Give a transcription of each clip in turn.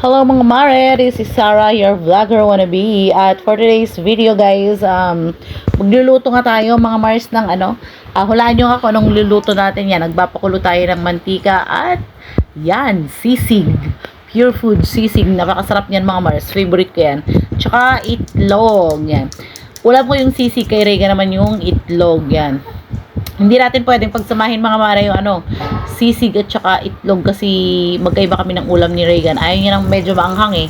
Hello mga mare, this is Sarah, your vlogger wannabe. At for today's video guys, magluluto nga tayo mga Mars ng hulaan nyo nga kung anong luluto natin yan. Nagpapakulo tayo ng mantika at yan, sisig. Pure food sisig, napakasarap yan mga Mars, favorite ko yan. Tsaka itlog, yan. Ulam ko yung sisig, kay Rega naman yung itlog, yan. Hindi natin pwedeng pagsamahin mga mare yung sisig at saka itlog kasi magkaiba kami ng ulam ni Regan. Ayaw niya ng medyo maanghang eh.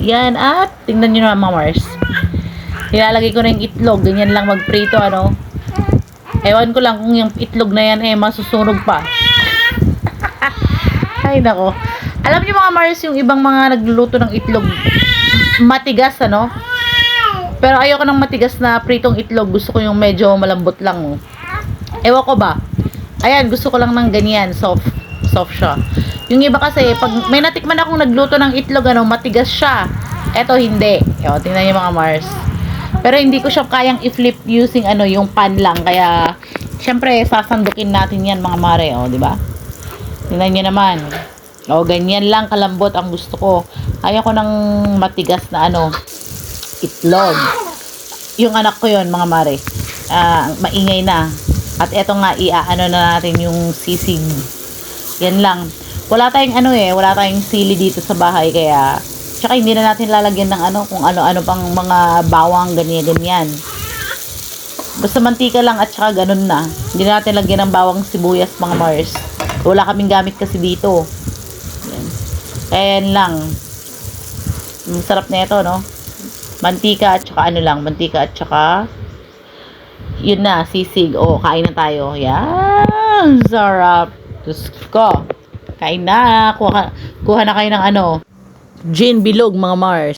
Yan, at tingnan niyo naman mga Mars. Nilalagay ko na yung itlog, ganyan lang magprito Ewan ko lang kung yung itlog na yan masusunog pa. Ay nako. Alam niyo mga Mars, yung ibang mga nagluluto ng itlog matigas pero ayoko ng matigas na pritong itlog. Gusto ko yung medyo malambot lang Ewan ko ba. Ayan, gusto ko lang ng ganyan, soft siya. Yung iba kasi, pag may natikman akong nagluto ng itlog, matigas siya. Eto, hindi. Tingnan niyo mga Mars. Pero hindi ko siya kayang i-flip using yung pan lang. Kaya, syempre, sasandukin natin yan mga mare, di ba? Tingnan niyo naman. Ganyan lang kalambot ang gusto ko. Ayaw ko ng matigas na itlog. Yung anak ko yon mga mare. Maingay na. At eto nga, na natin yung sisig. Yan lang. Wala tayong wala tayong sili dito sa bahay, kaya, tsaka hindi na natin lalagyan ng kung ano-ano pang mga bawang, ganyan. Basta mantika lang at tsaka ganun na. Hindi na natin lagyan ng bawang sibuyas, mga Mars. Wala kaming gamit kasi dito. Yan. Kaya yan lang. Masarap na ito, Mantika at tsaka mantika at tsaka yun na, sisig. Kain na tayo. Yan, sarap. Diyos ko. Kain na. Kuha na kayo ng gin bilog, mga Mars.